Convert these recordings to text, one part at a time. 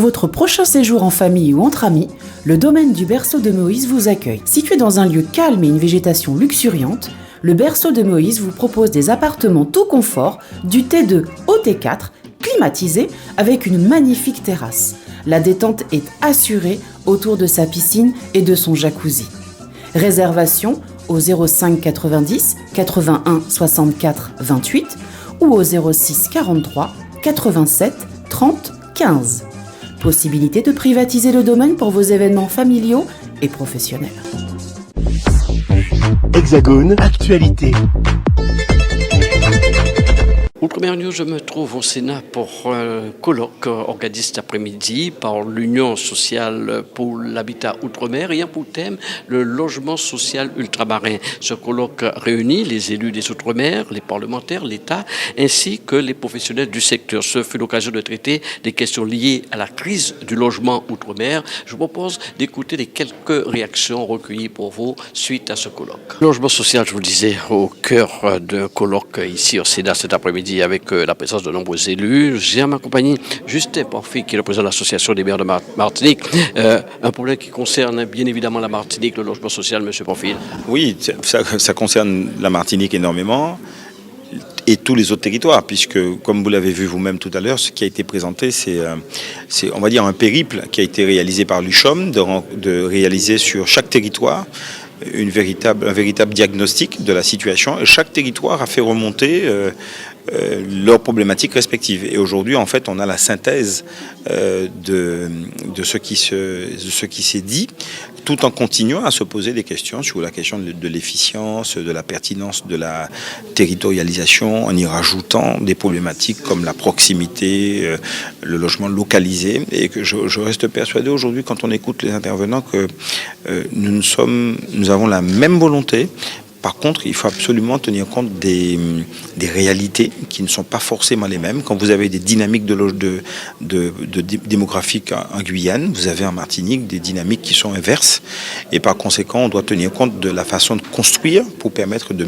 votre prochain séjour en famille ou entre amis, le domaine du Berceau de Moïse vous accueille. Situé dans un lieu calme et une végétation luxuriante, le Berceau de Moïse vous propose des appartements tout confort, du T2 au T4, climatisés avec une magnifique terrasse. La détente est assurée autour de sa piscine et de son jacuzzi. Réservation au 05 90 81 64 28 ou au 06 43 87 30 15. Possibilité de privatiser le domaine pour vos événements familiaux et professionnels. Hexagone, actualité. Outre-mer News, je me trouve au Sénat pour un colloque organisé cet après-midi par l'Union sociale pour l'habitat outre-mer ayant pour thème le logement social ultramarin. Ce colloque réunit les élus des outre-mer, les parlementaires, l'État ainsi que les professionnels du secteur. Ce fut l'occasion de traiter des questions liées à la crise du logement outre-mer. Je vous propose d'écouter les quelques réactions recueillies pour vous suite à ce colloque. Le logement social, je vous le disais, au cœur d'un colloque ici au Sénat cet après-midi avec la présence de nombreux élus. J'ai à ma compagnie Justin Porphy, qui est le président de l'Association des maires de Martinique. Un problème qui concerne bien évidemment la Martinique, le logement social, M. Porphy. Oui, ça concerne la Martinique énormément et tous les autres territoires, puisque, comme vous l'avez vu vous-même tout à l'heure, ce qui a été présenté, c'est on va dire, un périple qui a été réalisé par l'UCHOM, de réaliser sur chaque territoire un véritable diagnostic de la situation. Et chaque territoire a fait remonter leurs problématiques respectives. Et aujourd'hui, en fait, on a la synthèse de ce qui s'est dit, tout en continuant à se poser des questions sur la question de l'efficience, de la pertinence de la territorialisation, en y rajoutant des problématiques comme la proximité, le logement localisé. Et que je reste persuadé aujourd'hui, quand on écoute les intervenants, que nous avons la même volonté. Par contre, il faut absolument tenir compte des réalités qui ne sont pas forcément les mêmes. Quand vous avez des dynamiques démographiques en Guyane, vous avez en Martinique des dynamiques qui sont inverses. Et par conséquent, on doit tenir compte de la façon de construire pour permettre de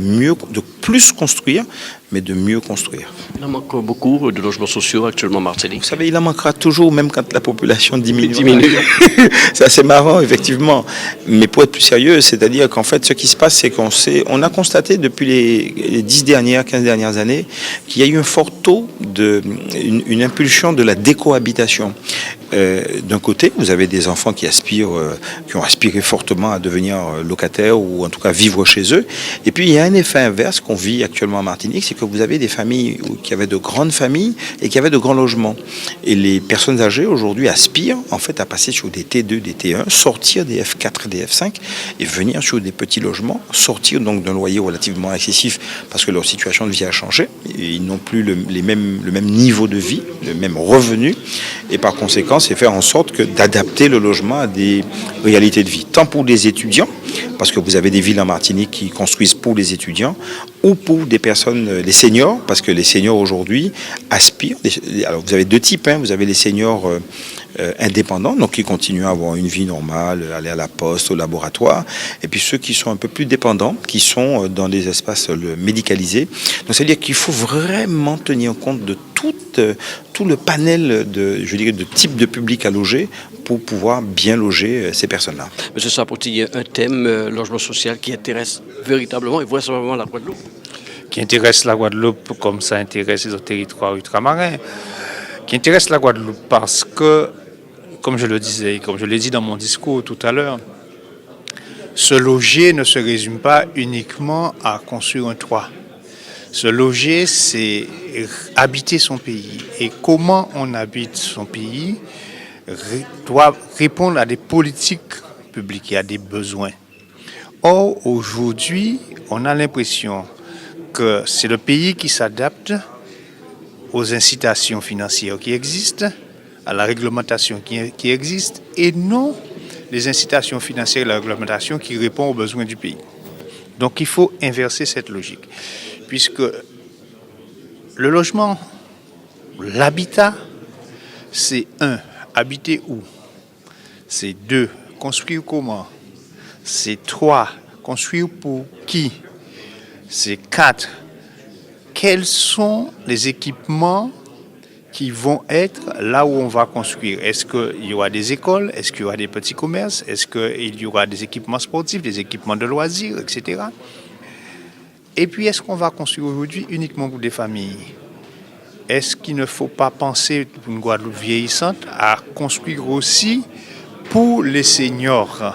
plus construire, mais de mieux construire. Il en manque beaucoup de logements sociaux actuellement en Martinique. Vous savez, il en manquera toujours, même quand la population diminue. C'est assez marrant, effectivement. Mais pour être plus sérieux, c'est-à-dire qu'en fait, ce qui se passe, c'est qu'on a constaté depuis les 15 dernières années, qu'il y a eu un fort taux une impulsion de la décohabitation. D'un côté, vous avez des enfants qui ont aspiré fortement à devenir locataires ou en tout cas vivre chez eux. Et puis, il y a un effet inverse qu'on vit actuellement en Martinique, c'est que vous avez des familles qui avaient de grandes familles et qui avaient de grands logements. Et les personnes âgées aujourd'hui aspirent en fait à passer sur des T2, des T1, sortir des F4 et des F5 et venir sur des petits logements, sortir donc d'un loyer relativement excessif parce que leur situation de vie a changé. Et ils n'ont plus le même niveau de vie, le même revenu. Et par conséquent, c'est faire en sorte d'adapter le logement à des réalités de vie, tant pour des étudiants, parce que vous avez des villes en Martinique qui construisent pour les étudiants, ou pour des personnes, les seniors, parce que les seniors aujourd'hui aspirent. Alors vous avez deux types, vous avez les seniors indépendants, donc qui continuent à avoir une vie normale, aller à la poste, au laboratoire, et puis ceux qui sont un peu plus dépendants, qui sont dans des espaces médicalisés. Donc c'est-à-dire qu'il faut vraiment tenir compte de tout le panel de types de public à loger pour pouvoir bien loger ces personnes-là. Monsieur Sapoti, il y a un thème, logement social, qui intéresse véritablement et vraisemblablement la Guadeloupe. Qui intéresse la Guadeloupe comme ça intéresse les autres territoires ultramarins. Qui intéresse la Guadeloupe parce que, comme je le disais, comme je l'ai dit dans mon discours tout à l'heure, se loger ne se résume pas uniquement à construire un toit. Se loger, c'est habiter son pays. Et comment on habite son pays doit répondre à des politiques publiques et à des besoins. Or, aujourd'hui, on a l'impression que c'est le pays qui s'adapte aux incitations financières qui existent, à la réglementation qui existe, et non les incitations financières et la réglementation qui répondent aux besoins du pays. Donc il faut inverser cette logique, puisque le logement, l'habitat, c'est 1, habiter où? C'est 2, construire comment? C'est 3, construire pour qui? C'est 4, quels sont les équipements qui vont être là où on va construire. Est-ce qu'il y aura des écoles? Est-ce qu'il y aura des petits commerces? Est-ce qu'il y aura des équipements sportifs, des équipements de loisirs, etc. Et puis, est-ce qu'on va construire aujourd'hui uniquement pour des familles? Est-ce qu'il ne faut pas penser, pour une Guadeloupe vieillissante, à construire aussi pour les seniors?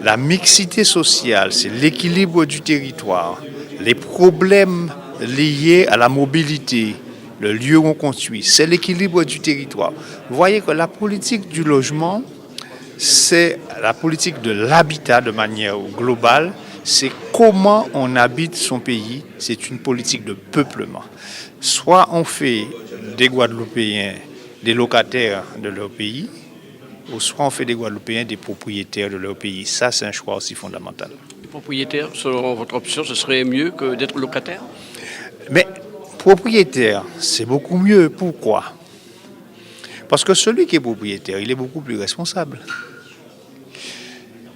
La mixité sociale, c'est l'équilibre du territoire, les problèmes liés à la mobilité, le lieu où on construit, c'est l'équilibre du territoire. Vous voyez que la politique du logement, c'est la politique de l'habitat de manière globale, c'est comment on habite son pays, c'est une politique de peuplement. Soit on fait des Guadeloupéens des locataires de leur pays, ou soit on fait des Guadeloupéens des propriétaires de leur pays. Ça, c'est un choix aussi fondamental. Les propriétaires, selon votre option, ce serait mieux que d'être locataire? Mais propriétaire, c'est beaucoup mieux. Pourquoi? Parce que celui qui est propriétaire, il est beaucoup plus responsable.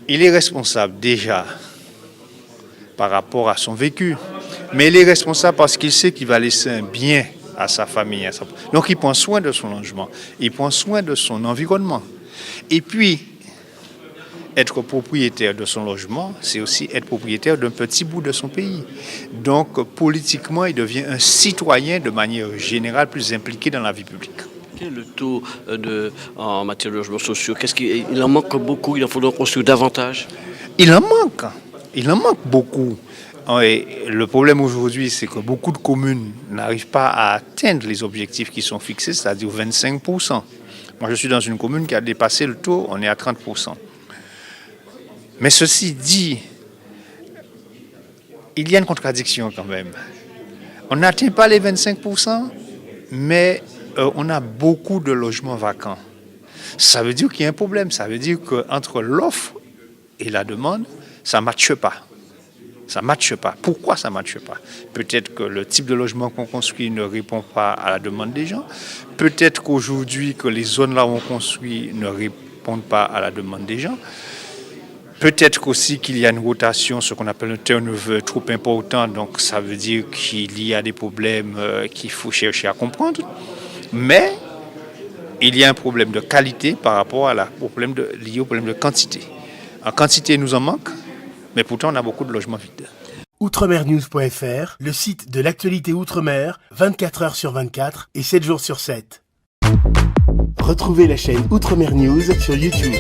Il est responsable déjà par rapport à son vécu, mais il est responsable parce qu'il sait qu'il va laisser un bien à sa famille. Donc il prend soin de son logement, il prend soin de son environnement. Et puis, être propriétaire de son logement, c'est aussi être propriétaire d'un petit bout de son pays. Donc, politiquement, il devient un citoyen de manière générale plus impliqué dans la vie publique. Quel est le taux en matière de logements sociaux? Il en manque beaucoup, il en faudra construire davantage? Il en manque beaucoup. Et le problème aujourd'hui, c'est que beaucoup de communes n'arrivent pas à atteindre les objectifs qui sont fixés, c'est-à-dire 25%. Moi, je suis dans une commune qui a dépassé le taux, on est à 30%. Mais ceci dit, il y a une contradiction quand même. On n'atteint pas les 25%, mais on a beaucoup de logements vacants. Ça veut dire qu'il y a un problème. Ça veut dire qu'entre l'offre et la demande, ça ne matche pas. Ça ne matche pas. Pourquoi ça ne matche pas? Peut-être que le type de logement qu'on construit ne répond pas à la demande des gens. Peut-être qu'aujourd'hui, que les zones là où on construit ne répondent pas à la demande des gens. Peut-être aussi qu'il y a une rotation, ce qu'on appelle un turnover trop important. Donc ça veut dire qu'il y a des problèmes qu'il faut chercher à comprendre. Mais il y a un problème de qualité par rapport lié au problème de quantité. En quantité, il nous en manque. Mais pourtant, on a beaucoup de logements vides. Outremernews.fr, le site de l'actualité Outre-mer, 24 heures sur 24 et 7 jours sur 7. Retrouvez la chaîne Outremer News sur YouTube.